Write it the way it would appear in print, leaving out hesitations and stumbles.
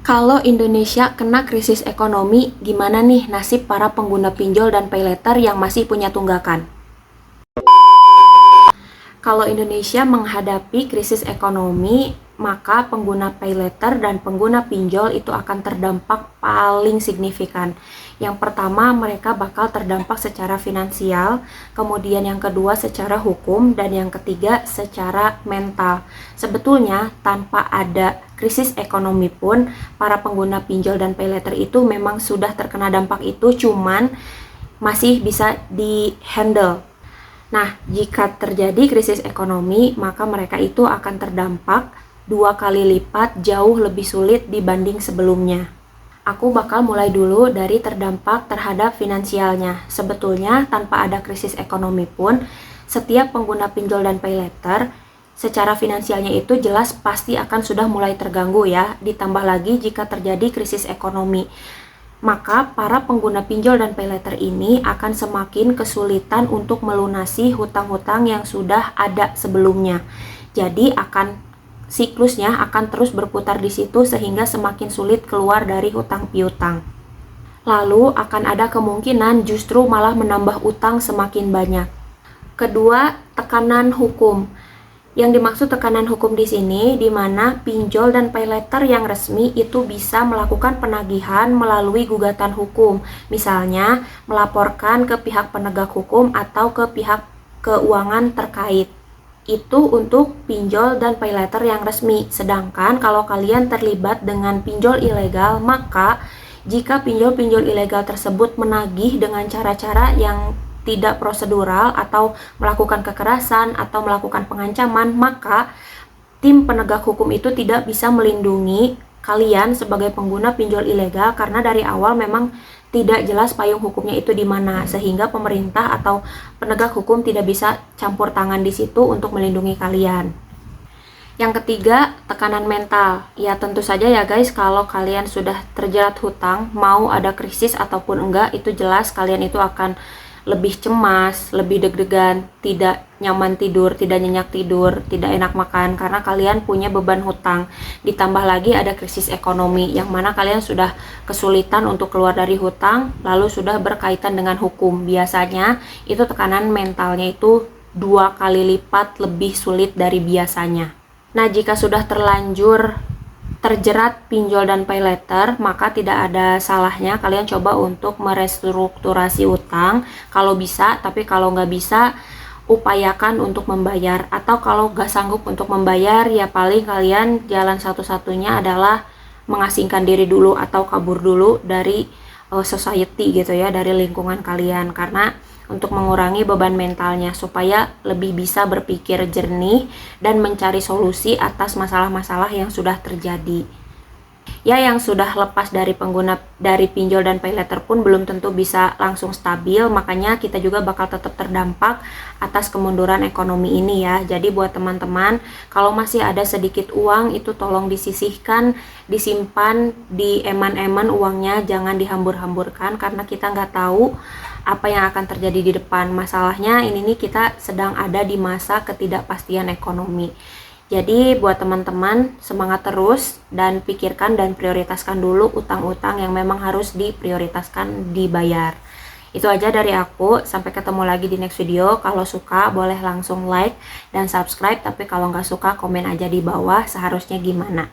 Kalau Indonesia kena krisis ekonomi, gimana nih nasib para pengguna pinjol dan paylater yang masih punya tunggakan? Kalau Indonesia menghadapi krisis ekonomi, maka pengguna paylater dan pengguna pinjol itu akan terdampak paling signifikan. Yang pertama, mereka bakal terdampak secara finansial, kemudian yang kedua secara hukum, dan yang ketiga secara mental. Sebetulnya, tanpa ada krisis ekonomi pun, para pengguna pinjol dan paylater itu memang sudah terkena dampak itu, cuman masih bisa di-handle. Nah, jika terjadi krisis ekonomi, maka mereka itu akan terdampak 2 kali lipat jauh lebih sulit dibanding sebelumnya. Aku bakal mulai dulu dari terdampak terhadap finansialnya. Sebetulnya, tanpa ada krisis ekonomi pun, setiap pengguna pinjol dan paylater secara finansialnya itu jelas pasti akan sudah mulai terganggu ya. Ditambah lagi jika terjadi krisis ekonomi, maka para pengguna pinjol dan paylater ini akan semakin kesulitan untuk melunasi hutang-hutang yang sudah ada sebelumnya. Jadi siklusnya akan terus berputar di situ sehingga semakin sulit keluar dari hutang piutang. Lalu akan ada kemungkinan justru malah menambah utang semakin banyak. Kedua, tekanan hukum. Yang dimaksud tekanan hukum di sini, di mana pinjol dan paylater yang resmi itu bisa melakukan penagihan melalui gugatan hukum. Misalnya, melaporkan ke pihak penegak hukum atau ke pihak keuangan terkait. Itu untuk pinjol dan paylater yang resmi. Sedangkan kalau kalian terlibat dengan pinjol ilegal, maka jika pinjol-pinjol ilegal tersebut menagih dengan cara-cara yang tidak prosedural atau melakukan kekerasan atau melakukan pengancaman, maka tim penegak hukum itu tidak bisa melindungi kalian sebagai pengguna pinjol ilegal karena dari awal memang tidak jelas payung hukumnya itu di mana, sehingga pemerintah atau penegak hukum tidak bisa campur tangan di situ untuk melindungi kalian. Yang ketiga, tekanan mental. Ya tentu saja ya guys, kalau kalian sudah terjerat hutang, mau ada krisis ataupun enggak, itu jelas kalian itu akan lebih cemas, lebih deg-degan, tidak nyaman tidur, tidak nyenyak tidur, tidak enak makan karena kalian punya beban hutang. Ditambah lagi ada krisis ekonomi yang mana kalian sudah kesulitan untuk keluar dari hutang, lalu sudah berkaitan dengan hukum. Biasanya itu tekanan mentalnya itu 2 kali lipat lebih sulit dari biasanya. Nah, jika sudah terlanjur terjerat pinjol dan paylater, maka tidak ada salahnya kalian coba untuk merestrukturasi utang kalau bisa, tapi kalau nggak bisa upayakan untuk membayar, atau kalau nggak sanggup untuk membayar ya paling kalian jalan satu-satunya adalah mengasingkan diri dulu atau kabur dulu dari society gitu ya, dari lingkungan kalian, karena untuk mengurangi beban mentalnya supaya lebih bisa berpikir jernih dan mencari solusi atas masalah-masalah yang sudah terjadi. Ya, yang sudah lepas dari pinjol dan paylater pun belum tentu bisa langsung stabil, makanya kita juga bakal tetap terdampak atas kemunduran ekonomi ini ya. Jadi buat teman-teman, kalau masih ada sedikit uang itu tolong disisihkan, disimpan di eman-eman uangnya, jangan dihambur-hamburkan karena kita nggak tahu apa yang akan terjadi di depan. Masalahnya ini nih, kita sedang ada di masa ketidakpastian ekonomi. Jadi buat teman-teman semangat terus dan pikirkan dan prioritaskan dulu utang-utang yang memang harus diprioritaskan dibayar. Itu aja dari aku, sampai ketemu lagi di next video. Kalau suka boleh langsung like dan subscribe, tapi kalau nggak suka komen aja di bawah seharusnya gimana.